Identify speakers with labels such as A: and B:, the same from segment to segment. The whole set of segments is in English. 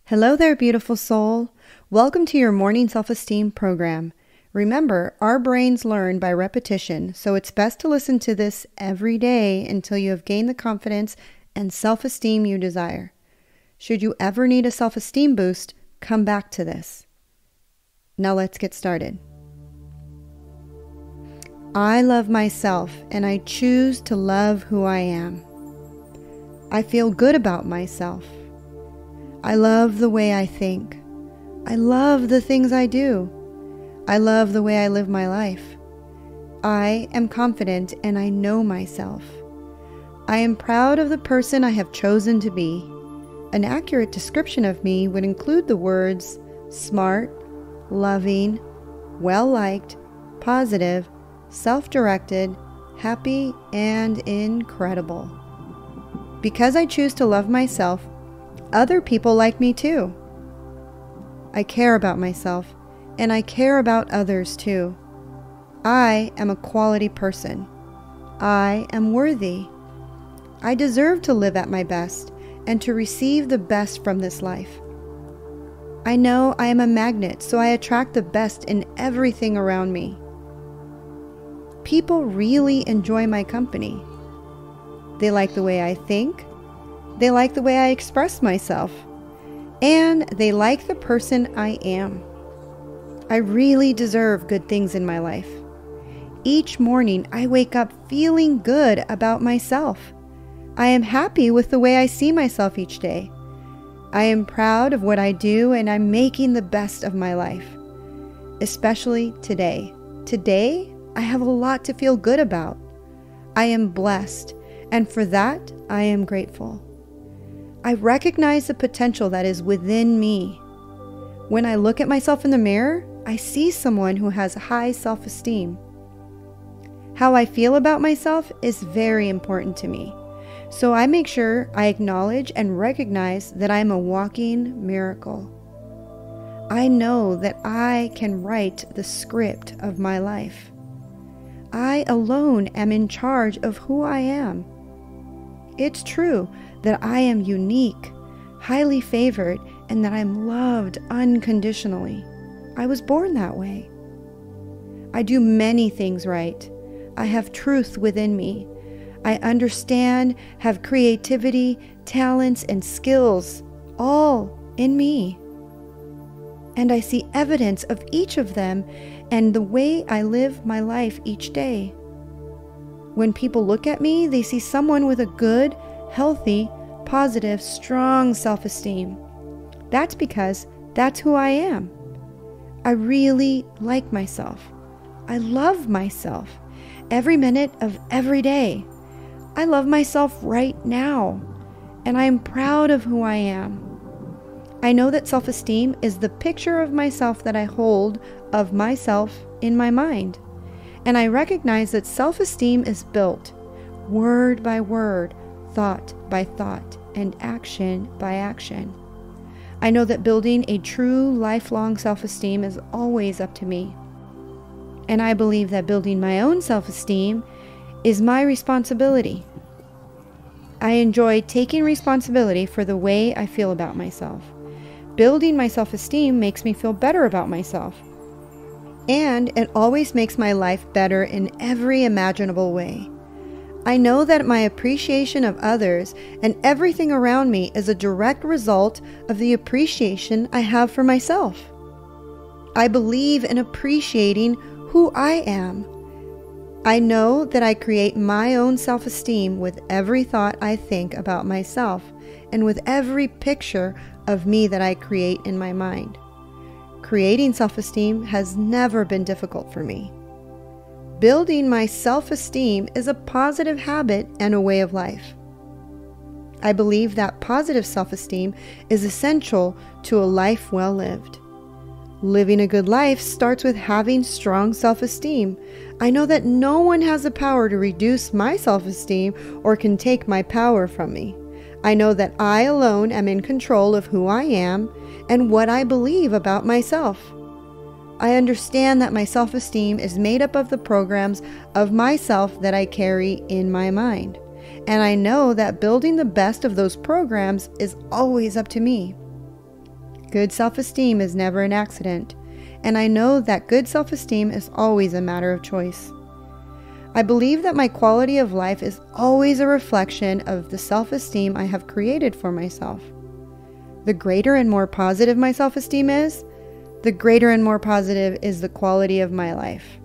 A: Hello there, beautiful soul. Welcome to your morning self-esteem program. Remember, our brains learn by repetition, so it's best to listen to this every day until you have gained the confidence and self-esteem you desire. Should you ever need a self-esteem boost, come back to this. Now let's get started. I love myself and I choose to love who I am. I feel good about myself. I love the way I think. I love the things I do. I love the way I live my life. I am confident and I know myself. I am proud of the person I have chosen to be. An accurate description of me would include the words smart, loving, well-liked, positive, self-directed, happy, and incredible. Because I choose to love myself, other people like me too. I care about myself, and I care about others too. I am a quality person. I am worthy. I deserve to live at my best and to receive the best from this life. I know I am a magnet, so I attract the best in everything around me. People really enjoy my company. They like the way I think. They like the way I express myself, and they like the person I am. I really deserve good things in my life. Each morning, I wake up feeling good about myself. I am happy with the way I see myself each day. I am proud of what I do, and I'm making the best of my life, especially today. Today, I have a lot to feel good about. I am blessed, and for that, I am grateful. I recognize the potential that is within me. When I look at myself in the mirror, I see someone who has high self-esteem. How I feel about myself is very important to me, so I make sure I acknowledge and recognize that I am a walking miracle. I know that I can write the script of my life. I alone am in charge of who I am. It's true that I am unique, highly favored, and that I'm loved unconditionally. I was born that way. I do many things right. I have truth within me. I understand, have creativity, talents, and skills, all in me. And I see evidence of each of them and the way I live my life each day. When people look at me, they see someone with a good, healthy, positive, strong self-esteem. That's because that's who I am. I really like myself. I love myself every minute of every day. I love myself right now, and I am proud of who I am. I know that self-esteem is the picture of myself that I hold of myself in my mind. And I recognize that self-esteem is built word by word, thought by thought, and action by action. I know that building a true lifelong self-esteem is always up to me. And I believe that building my own self-esteem is my responsibility. I enjoy taking responsibility for the way I feel about myself. Building my self-esteem makes me feel better about myself. And it always makes my life better in every imaginable way. I know that my appreciation of others and everything around me is a direct result of the appreciation I have for myself. I believe in appreciating who I am. I know that I create my own self-esteem with every thought I think about myself and with every picture of me that I create in my mind. Creating self-esteem has never been difficult for me. Building my self-esteem is a positive habit and a way of life. I believe that positive self-esteem is essential to a life well lived. Living a good life starts with having strong self-esteem. I know that no one has the power to reduce my self-esteem or can take my power from me. I know that I alone am in control of who I am and what I believe about myself. I understand that my self-esteem is made up of the programs of myself that I carry in my mind. And I know that building the best of those programs is always up to me. Good self-esteem is never an accident, and I know that good self-esteem is always a matter of choice. I believe that my quality of life is always a reflection of the self-esteem I have created for myself. The greater and more positive my self-esteem is, the greater and more positive is the quality of my life.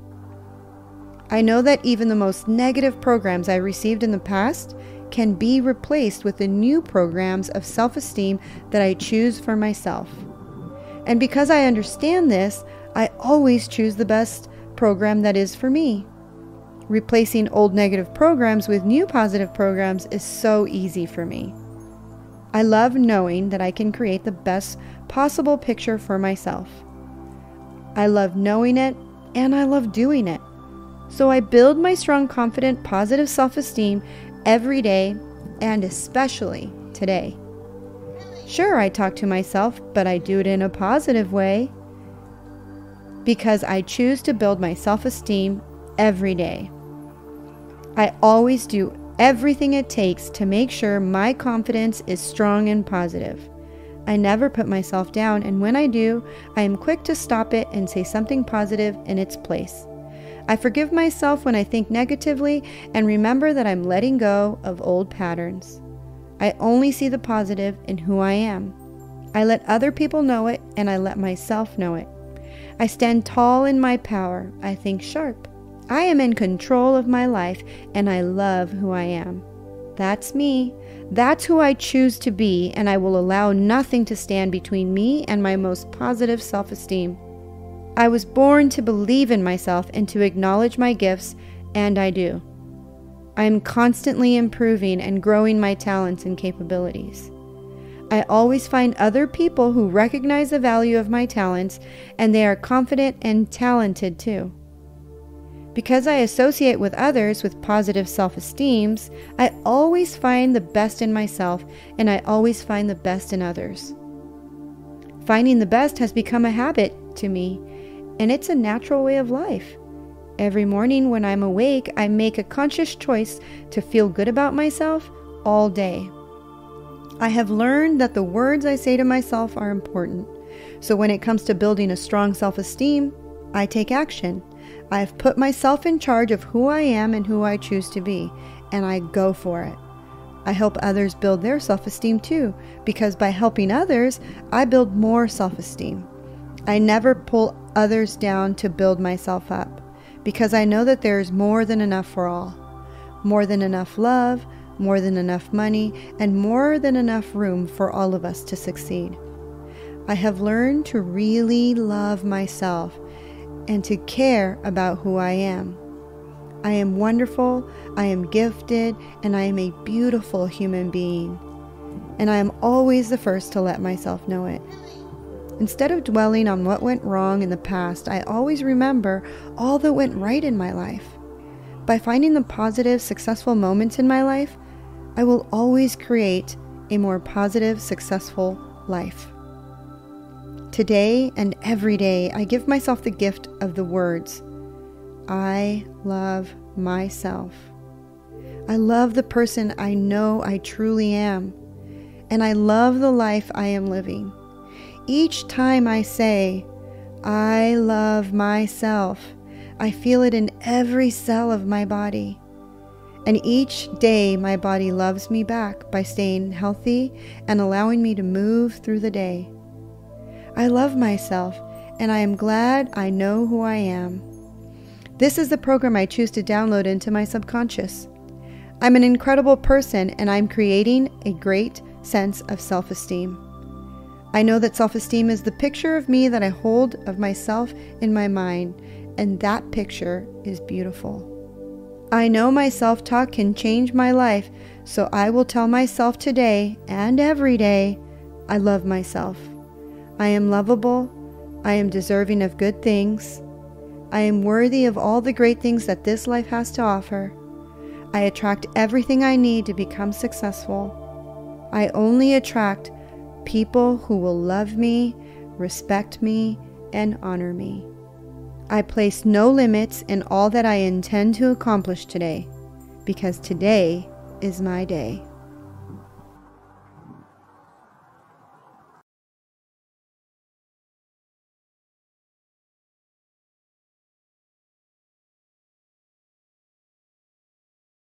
A: I know that even the most negative programs I received in the past can be replaced with the new programs of self-esteem that I choose for myself. And because I understand this, I always choose the best program that is for me. Replacing old negative programs with new positive programs is so easy for me. I love knowing that I can create the best possible picture for myself. I love knowing it, and I love doing it. So I build my strong, confident, positive self-esteem every day, and especially today. Sure, I talk to myself, but I do it in a positive way because I choose to build my self-esteem every day. I always do everything it takes to make sure my confidence is strong and positive. I never put myself down, and when I do, I am quick to stop it and say something positive in its place. I forgive myself when I think negatively and remember that I'm letting go of old patterns. I only see the positive in who I am. I let other people know it, and I let myself know it. I stand tall in my power. I think sharp. I am in control of my life, and I love who I am. That's me. That's who I choose to be, and I will allow nothing to stand between me and my most positive self-esteem. I was born to believe in myself and to acknowledge my gifts, and I do. I am constantly improving and growing my talents and capabilities. I always find other people who recognize the value of my talents, and they are confident and talented too. Because I associate with others with positive self-esteems, I always find the best in myself, and I always find the best in others. Finding the best has become a habit to me, and it's a natural way of life. Every morning when I'm awake, I make a conscious choice to feel good about myself all day. I have learned that the words I say to myself are important. So when it comes to building a strong self-esteem, I take action. I have put myself in charge of who I am and who I choose to be, and I go for it. I help others build their self-esteem too, because by helping others, I build more self-esteem. I never pull others down to build myself up, because I know that there is more than enough for all. More than enough love, more than enough money, and more than enough room for all of us to succeed. I have learned to really love myself and to care about who I am. I am wonderful, I am gifted, and I am a beautiful human being. And I am always the first to let myself know it. Instead of dwelling on what went wrong in the past, I always remember all that went right in my life. By finding the positive, successful moments in my life, I will always create a more positive, successful life. Today and every day, I give myself the gift of the words, I love myself. I love the person I know I truly am, and I love the life I am living. Each time I say, I love myself, I feel it in every cell of my body. And each day my body loves me back by staying healthy and allowing me to move through the day. I love myself, and I am glad I know who I am. This is the program I choose to download into my subconscious. I'm an incredible person, and I'm creating a great sense of self-esteem. I know that self-esteem is the picture of me that I hold of myself in my mind, and that picture is beautiful. I know my self-talk can change my life, so I will tell myself today and every day, I love myself. I am lovable. I am deserving of good things. I am worthy of all the great things that this life has to offer. I attract everything I need to become successful. I only attract people who will love me, respect me, and honor me. I place no limits in all that I intend to accomplish today, because today is my day.